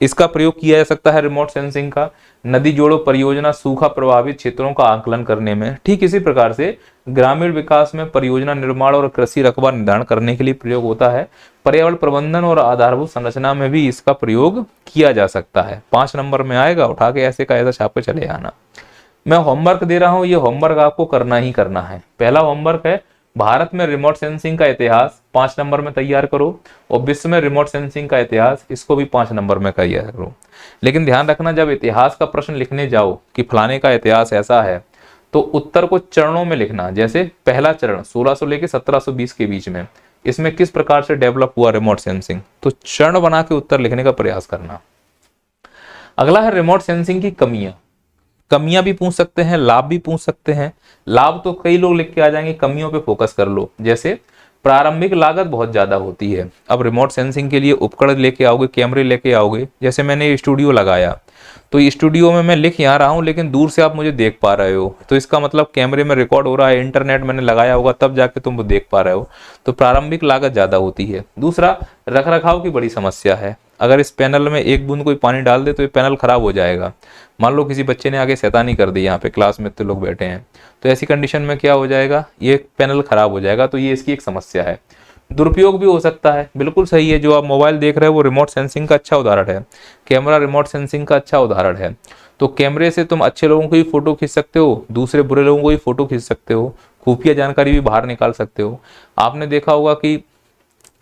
इसका प्रयोग किया जा सकता है रिमोट सेंसिंग का, नदी जोड़ो परियोजना सूखा प्रभावित क्षेत्रों का आकलन करने में। ठीक इसी प्रकार से ग्रामीण विकास में परियोजना निर्माण और कृषि रकबा निर्धारण करने के लिए प्रयोग होता है। पर्यावरण प्रबंधन और आधारभूत संरचना में भी इसका प्रयोग किया जा सकता है। 5 नंबर में आएगा, उठा के ऐसे का ऐसा छाप के चले आना। मैं होमवर्क दे रहा हूं, ये होमवर्क आपको करना ही करना है। पहला होमवर्क है भारत में रिमोट सेंसिंग का इतिहास, 5 नंबर में तैयार करो, और विश्व में रिमोट सेंसिंग का इतिहास, इसको भी 5 नंबर में तैयार करो। लेकिन ध्यान रखना, जब इतिहास का प्रश्न लिखने जाओ कि फलाने का इतिहास ऐसा है, तो उत्तर को चरणों में लिखना। जैसे पहला चरण 1600 लेके 1720 के बीच में, इसमें किस प्रकार से डेवलप हुआ रिमोट सेंसिंग, तो चरण बना के उत्तर लिखने का प्रयास करना। अगला है रिमोट सेंसिंग की कमियां भी पूछ सकते हैं, लाभ भी पूछ सकते हैं। लाभ तो कई लोग लिख के आ जाएंगे, कमियों पे फोकस कर लो। जैसे प्रारंभिक लागत बहुत ज्यादा होती है। अब रिमोट सेंसिंग के लिए उपकरण लेके आओगे, कैमरे लेके आओगे, जैसे मैंने स्टूडियो लगाया, तो स्टूडियो में मैं लिख यहाँ रहा हूँ लेकिन दूर से आप मुझे देख पा रहे हो, तो इसका मतलब कैमरे में रिकॉर्ड हो रहा है, इंटरनेट मैंने लगाया होगा तब जाके तुम देख पा रहे हो, तो प्रारंभिक लागत ज्यादा होती है। दूसरा, रख रखाव की बड़ी समस्या है। अगर इस पैनल में एक बूंद कोई पानी डाल दे तो ये पैनल खराब हो जाएगा। मान लो किसी बच्चे ने आगे शैतानी कर दी, यहाँ पे क्लास में इतने लोग बैठे हैं, तो ऐसी कंडीशन में क्या हो जाएगा, ये पैनल खराब हो जाएगा, तो ये इसकी एक समस्या है। दुरुपयोग भी हो सकता है, बिल्कुल सही है। जो आप मोबाइल देख रहे हो वो रिमोट सेंसिंग का अच्छा उदाहरण है, कैमरा रिमोट सेंसिंग का अच्छा उदाहरण है। तो कैमरे से तुम अच्छे लोगों की फोटो खींच सकते हो, दूसरे बुरे लोगों को भी फोटो खींच सकते हो, खुफिया जानकारी भी बाहर निकाल सकते हो। आपने देखा होगा कि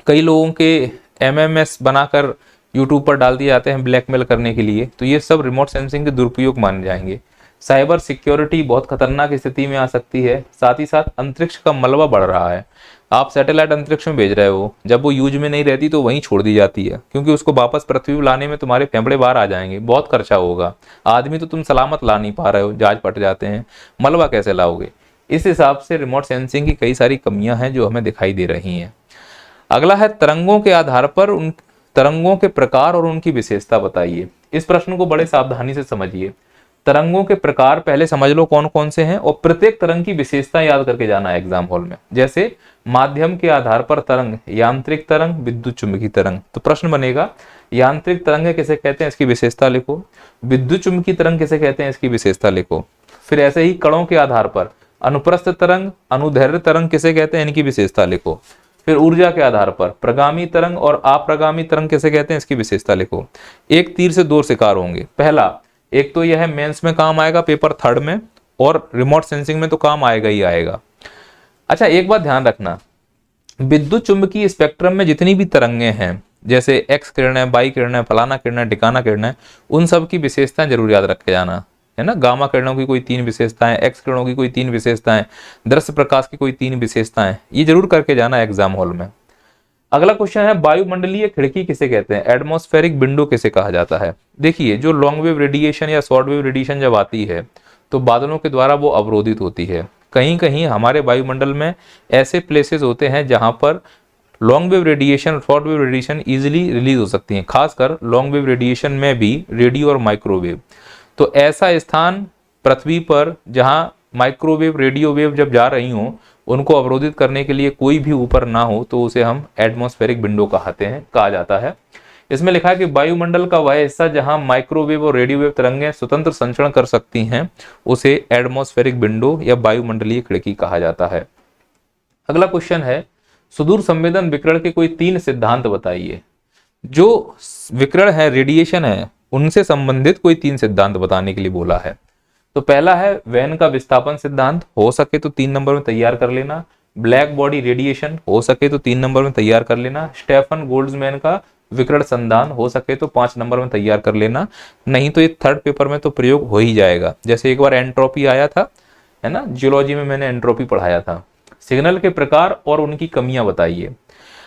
कई लोगों के MMS बनाकर यूट्यूब पर डाल दिए जाते हैं ब्लैकमेल करने के लिए, तो ये सब रिमोट सेंसिंग के दुरुपयोग माने जाएंगे। साइबर सिक्योरिटी बहुत खतरनाक स्थिति में आ सकती है। साथ ही साथ अंतरिक्ष का मलबा बढ़ रहा है। आप सैटेलाइट अंतरिक्ष में भेज रहे हो, जब वो यूज में नहीं रहती तो वहीं छोड़ दी जाती है, क्योंकि उसको वापस पृथ्वी पर लाने में तुम्हारे फेफड़े बाहर आ जाएंगे, बहुत खर्चा होगा। आदमी तो तुम सलामत ला नहीं पा रहे हो, जहाज फट जाते हैं, मलबा कैसे लाओगे। इस हिसाब से रिमोट सेंसिंग की कई सारी कमियां हैं जो हमें दिखाई दे रही हैं। अगला है तरंगों के आधार पर उन तरंगों के प्रकार और उनकी विशेषता बताइए। इस प्रश्न को बड़े सावधानी से समझिए। तरंगों के प्रकार पहले समझ लो कौन कौन से हैं, और प्रत्येक तरंग की विशेषता याद करके जाना है एग्जाम हॉल में। जैसे माध्यम के आधार पर तरंग, यांत्रिक तरंग, विद्युत चुंबकीय तरंग। तो प्रश्न बनेगा यांत्रिक तरंग किसे कहते हैं, इसकी विशेषता लिखो। विद्युत चुंबकीय तरंग किसे कहते हैं, इसकी विशेषता लिखो। फिर ऐसे ही कणों के आधार पर अनुप्रस्थ तरंग, अनुदैर्ध्य तरंग किसे कहते हैं, इनकी विशेषता लिखो। फिर ऊर्जा के आधार पर प्रगामी तरंग और अप्रगामी तरंग किसे कहते हैं, इसकी विशेषता लिखो। एक तीर से दो शिकार होंगे। पहला, एक तो यह है मेंस में काम आएगा, पेपर थर्ड में, और रिमोट सेंसिंग में तो काम आएगा ही आएगा। अच्छा, एक बात ध्यान रखना, विद्युत चुंबकीय स्पेक्ट्रम में जितनी भी तरंगे हैं, जैसे एक्स किरण है, बाई किरण है, फलाना किरण है, टिकाना किरण है, उन सब की विशेषताएं जरूर याद रख के जाना है ना। गामा किरणों की कोई 3 विशेषताएं, एक्स किरणों की कोई 3 विशेषताएं, दृश्य प्रकाश की कोई 3 विशेषताएं, ये जरूर करके जाना एग्जाम हॉल में। अगला क्वेश्चन है वायुमंडलीय खिड़की किसे कहते हैं, एटमॉस्फेरिक विंडो किसे कहा जाता है। देखिए, जो लॉन्ग वेव रेडिएशन या शॉर्ट वेव रेडिएशन जब आती है तो बादलों के द्वारा वो अवरोधित होती है। कहीं कहीं हमारे वायुमंडल में ऐसे प्लेसेस होते हैं जहां पर long wave radiation, short wave radiation easily release हो सकती हैं, खासकर लॉन्ग वेव रेडिएशन में भी रेडियो और माइक्रोवेव। तो ऐसा स्थान पृथ्वी पर जहां माइक्रोवेव, रेडियो वेव जब जा रही हो, उनको अवरोधित करने के लिए कोई भी ऊपर ना हो, तो उसे हम एटमॉस्फेरिक विंडो कहा जाता है। इसमें लिखा है कि वायुमंडल का वह हिस्सा जहां माइक्रोवेव और रेडियो वेव तरंगें स्वतंत्र संचरण कर सकती हैं, उसे एटमॉस्फेरिक विंडो या वायुमंडलीय खिड़की कहा जाता है। अगला क्वेश्चन है सुदूर संवेदन विकिरण के कोई 3 सिद्धांत बताइए। जो विकिरण है, रेडिएशन है, उनसे संबंधित कोई 3 सिद्धांत बताने के लिए बोला है। तो पहला है वेन का विस्थापन सिद्धांत, हो सके तो 3 नंबर में तैयार कर लेना। ब्लैक बॉडी रेडिएशन, हो सके तो 3 नंबर में तैयार कर लेना। स्टेफन बोल्ट्जमैन का विकिरण संधान, हो सके तो 5 नंबर में तैयार कर लेना, नहीं तो ये थर्ड पेपर में तो प्रयोग हो ही जाएगा। जैसे एक बार एंट्रोपी आया था, है ना, जियोलॉजी में मैंने एंट्रोपी पढ़ाया था। सिग्नल के प्रकार और उनकी कमियां बताइए।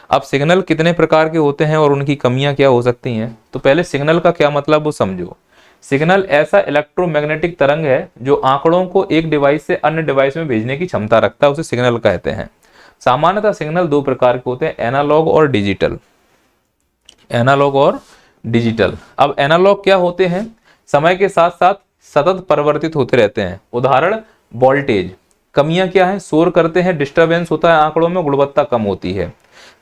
अब सिग्नल कितने प्रकार के होते हैं और उनकी कमियां क्या हो सकती हैं, तो पहले सिग्नल का क्या मतलब वो समझो। सिग्नल ऐसा इलेक्ट्रोमैग्नेटिक तरंग है जो आंकड़ों को एक डिवाइस से अन्य डिवाइस में भेजने की क्षमता रखता है, उसे सिग्नल कहते हैं। सामान्यतः सिग्नल 2 प्रकार के होते हैं, एनालॉग और डिजिटल। एनालॉग और डिजिटल। अब एनालॉग क्या होते हैं, समय के साथ साथ सतत परिवर्तित होते रहते हैं। उदाहरण वोल्टेज। कमियां क्या है, शोर करते हैं, डिस्टरबेंस होता है आंकड़ों में, गुणवत्ता कम होती है।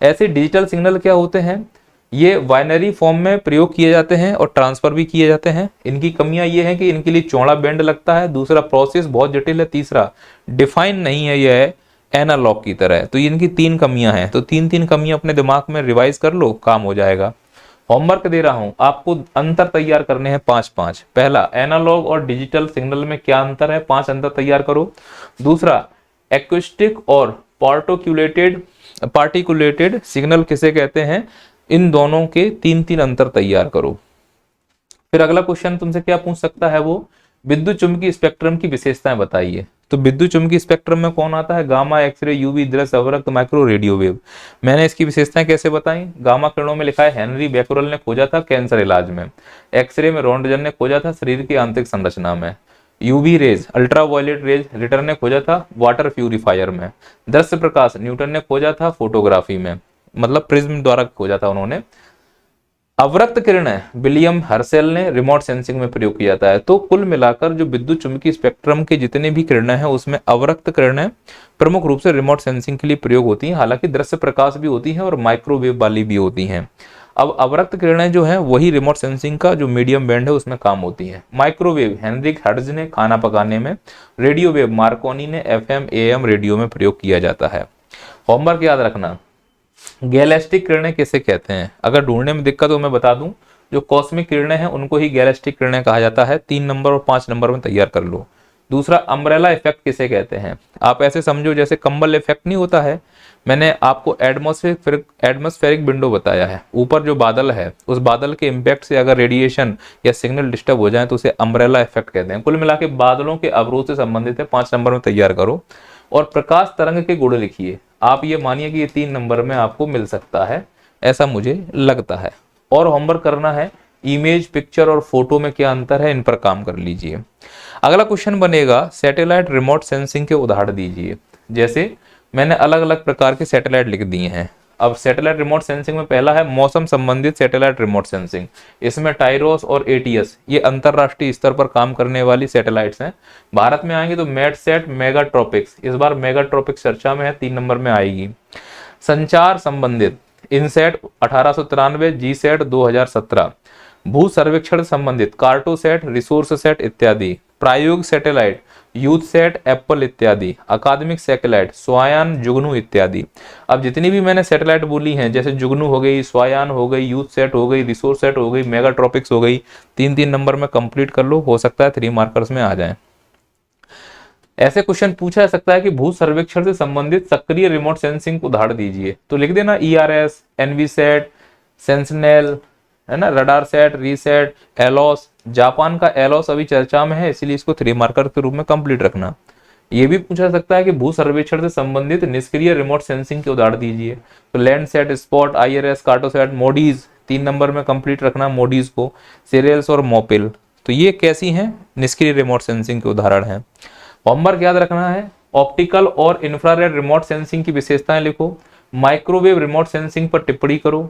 ऐसे डिजिटल सिग्नल क्या होते हैं, ये बाइनरी फॉर्म में प्रयोग किए जाते हैं और ट्रांसफर भी किए जाते हैं। इनकी कमियां ये हैं कि इनके लिए चौड़ा बैंड लगता है, दूसरा प्रोसेस बहुत जटिल है, तीसरा डिफाइन नहीं है यह एनालॉग की तरह। तो इनकी 3 कमियां हैं, तो 3 कमियां अपने दिमाग में रिवाइज कर लो, काम हो जाएगा। होमवर्क दे रहा हूं आपको, अंतर तैयार करने हैं 5-5। पहला, एनालॉग और डिजिटल सिग्नल में क्या अंतर है, 5 अंतर तैयार करो। दूसरा, एक्यूस्टिक और पार्टिकुलेटेड सिग्नल किसे कहते हैं, इन दोनों के 3 अंतर तैयार करो। फिर अगला क्वेश्चन तुमसे क्या पूछ सकता है, वो विद्युत चुंबकीय स्पेक्ट्रम की विशेषताएं बताइए। तो विद्युत चुंबकीय स्पेक्ट्रम में कौन आता है, गामा, एक्सरे, यूवी, दृश्य, अवरक्त, माइक्रो, रेडियो वेव। मैंने इसकी विशेषताएं कैसे बताई। गामा किरणों में लिखा है हेनरी बैकरल ने खोजा था कैंसर इलाज में। एक्सरे में रोंटगन ने खोजा था शरीर की आंतरिक संरचना में। UV rays, ultraviolet rays, Ritter ने खोजा था वाटर प्यूरिफायर में। दृश्य प्रकाश न्यूटन ने खोजा था फोटोग्राफी में, मतलब प्रिज्म द्वारा खोजा था उन्होंने। अवरक्त किरणें विलियम हर्शेल ने रिमोट सेंसिंग में प्रयोग किया जाता है। तो कुल मिलाकर जो विद्युत चुंबकीय स्पेक्ट्रम के जितने भी किरणें हैं उसमें अवरक्त किरणें प्रमुख रूप से रिमोट सेंसिंग के लिए प्रयोग होती हैं। हालांकि दृश्य प्रकाश भी होती है और माइक्रोवेव वाली भी होती हैं। अब अवरक्त किरणें जो है वही रिमोट सेंसिंग का जो मीडियम बैंड है उसमें काम होती हैं। माइक्रोवेव हेनरिक हर्ट्ज ने खाना पकाने में, रेडियो वेव मार्कोनी ने FM AM रेडियो में प्रयोग किया जाता है। होमवर्क याद रखना, गैलेक्टिक किरणें किसे कहते हैं। अगर ढूंढने में दिक्कत हो मैं बता दूं, जो कॉस्मिक किरणें हैं उनको ही गैलेक्टिक किरणें कहा जाता है। 3 नंबर और 5 नंबर में तैयार कर लो। दूसरा अम्ब्रेला इफेक्ट किसे कहते हैं, आप ऐसे समझो जैसे कंबल इफेक्ट नहीं होता है, मैंने आपको एटमॉस्फेरिक विंडो बताया है, ऊपर जो बादल है उस बादल के इम्पैक्ट से अगर रेडिएशन या सिग्नल डिस्टर्ब हो जाए तो उसे अम्ब्रेला इफेक्ट कहते हैं। कुल मिला के बादलों के अवरोध से संबंधित है, 5 नंबर में तैयार करो। और प्रकाश तरंग के गुण लिखिए, आप ये मानिए कि ये 3 नंबर में आपको मिल सकता है, ऐसा मुझे लगता है। और होमवर्क करना है, इमेज, पिक्चर और फोटो में क्या अंतर है, इन पर काम कर लीजिए। अगला क्वेश्चन बनेगा सैटेलाइट रिमोट सेंसिंग के उदाहरण दीजिए। जैसे मैंने अलग अलग प्रकार के सैटेलाइट लिख दिए हैं। अब सैटेलाइट रिमोट सेंसिंग में पहला है मौसम संबंधित सैटेलाइट रिमोट सेंसिंग। इसमें टाइरोस और एटीएस ये अंतरराष्ट्रीय स्तर पर काम करने वाली सैटेलाइट्स हैं। भारत में आएंगे तो मेटसेट, मेगाट्रॉपिक्स, इस बार मेगाट्रॉपिक्स चर्चा में है, 3 नंबर में आएगी। संचार संबंधित इनसेट 1893, जीसेट 2017। भू सर्वेक्षण संबंधित कार्टोसेट, रिसोर्स सेट इत्यादि। प्रायोगिक सैटेलाइट यूथसेट, एप्पल इत्यादि। अकादमिक सैटेलाइट स्वायान, जुगनू इत्यादि। अब जितनी भी मैंने सैटेलाइट बोली हैं, जैसे जुगनू हो गई, स्वायान हो गई, यूथसेट हो गई, रिसोर्स सेट हो गई, मेगाट्रॉपिक्स हो गई, 3-3 नंबर में कंप्लीट कर लो, हो सकता है 3 मार्कर्स में आ जाए। ऐसे क्वेश्चन पूछा जा सकता है कि भू सर्वेक्षण से संबंधित सक्रिय रिमोट सेंसिंग को उदाहरण दीजिए, तो लिख देना ERS, एनवीसेट, सेंसिनेल, है ना, रडार सेट, रीसेट, एलोस। जापान का एलोस अभी चर्चा में है, इसीलिए इसको 3 मार्कर के रूप में कंप्लीट रखना। ये भी पूछा सकता है कि भू सर्वेक्षण से संबंधित निष्क्रिय रिमोट सेंसिंग के उदाहरण दीजिए, तो Landsat, SPOT, IRS, Cartosat, MODIS 3 नंबर में कंप्लीट रखना, मोडीज को, सीरियल्स और मोपिल। तो ये कैसी हैं, निष्क्रिय रिमोट सेंसिंग के उदाहरण हैं। होमवर्क याद रखना है, ऑप्टिकल और इंफ्रारेड रिमोट सेंसिंग की विशेषताएं लिखो, माइक्रोवेव रिमोट सेंसिंग पर टिप्पणी करो,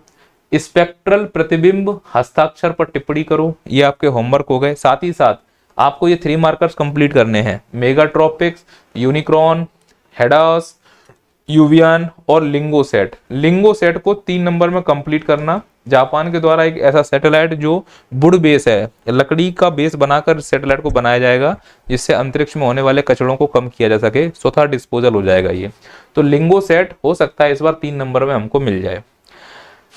स्पेक्ट्रल प्रतिबिंब हस्ताक्षर पर टिप्पणी करो। ये आपके होमवर्क हो गए। साथ ही साथ आपको ये 3 मार्कर्स कंप्लीट करने हैं, मेगाट्रॉपिक्स, यूनिक्रॉन, हेडास, यूवियन और लिंगोसेट। लिंगोसेट को 3 नंबर में कंप्लीट करना। जापान के द्वारा एक ऐसा सैटेलाइट जो वुड बेस है, लकड़ी का बेस बनाकर सैटेलाइट को बनाया जाएगा, जिससे अंतरिक्ष में होने वाले कचड़ों को कम किया जा सके, स्वतः डिस्पोजल हो जाएगा ये। तो लिंगोसेट हो सकता है इस बार 3 नंबर में हमको मिल जाए।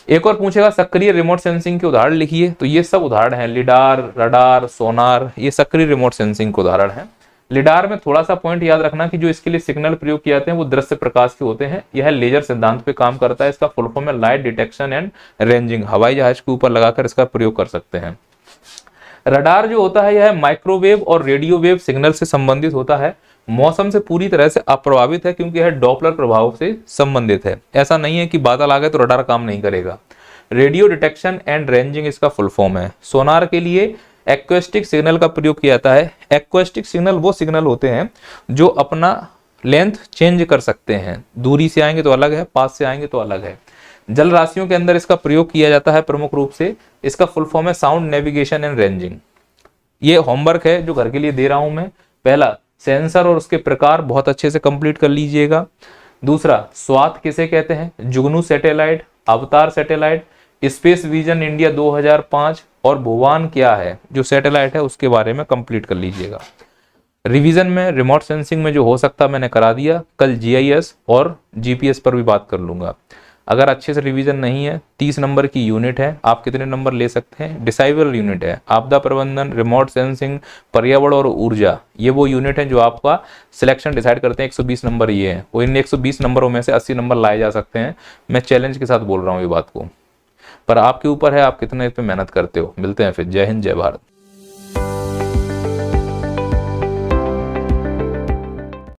एक और पूछेगा सक्रिय रिमोट सेंसिंग के उदाहरण लिखिए, तो ये सब उदाहरण हैं, लिडार, रडार, सोनार, ये सक्रिय रिमोट सेंसिंग के उदाहरण हैं। लिडार में थोड़ा सा पॉइंट याद रखना कि जो इसके लिए सिग्नल प्रयोग किए जाते हैं वो दृश्य प्रकाश के होते हैं। यह लेजर सिद्धांत पे काम करता है। इसका फुल फॉर्म है लाइट डिटेक्शन एंड रेंजिंग। हवाई जहाज के ऊपर लगाकर इसका प्रयोग कर सकते हैं। रडार जो होता है यह माइक्रोवेव और रेडियो वेव सिग्नल से संबंधित होता है। मौसम से पूरी तरह से अप्रभावित है क्योंकि यह डॉपलर प्रभाव से संबंधित है। ऐसा नहीं है कि बादल आ गए तो रडार काम नहीं करेगा। रेडियो डिटेक्शन एंड रेंजिंग इसका फुल फॉर्म है। सोनार के लिए एक्वेस्टिक सिग्नल का प्रयोग किया जाता है। एक्वेस्टिक सिग्नल वो सिग्नल होते हैं जो अपना लेंथ चेंज कर सकते हैं, दूरी से आएंगे तो अलग है, पास से आएंगे तो अलग है। जल राशियों के अंदर इसका प्रयोग किया जाता है प्रमुख रूप से। इसका फुल फॉर्म है साउंड नेविगेशन एंड रेंजिंग। ये होमवर्क है जो घर के लिए दे रहा हूं मैं। पहला, सेंसर और उसके प्रकार बहुत अच्छे से कंप्लीट कर लीजिएगा। दूसरा, स्वात किसे कहते हैं, जुगनू सैटेलाइट, अवतार सैटेलाइट, स्पेस विजन इंडिया 2005 और भुवान क्या है जो सैटेलाइट है उसके बारे में कंप्लीट कर लीजिएगा। रिवीजन में रिमोट सेंसिंग में जो हो सकता मैंने करा दिया। कल GIS और GPS पर भी बात कर लूंगा। अगर अच्छे से रिवीजन नहीं है, 30 नंबर की यूनिट है, आप कितने नंबर ले सकते हैं, डिसाइबल यूनिट है। आपदा प्रबंधन, रिमोट सेंसिंग, पर्यावरण और ऊर्जा, ये वो यूनिट है जो आपका सिलेक्शन डिसाइड करते हैं। 120 नंबर ये है, वो इन 120 नंबरों में से 80 नंबर लाए जा सकते हैं। मैं चैलेंज के साथ बोल रहा हूँ ये बात को, पर आपके ऊपर है आप कितने इस पे मेहनत करते हो। मिलते हैं फिर। जय हिंद, जय भारत।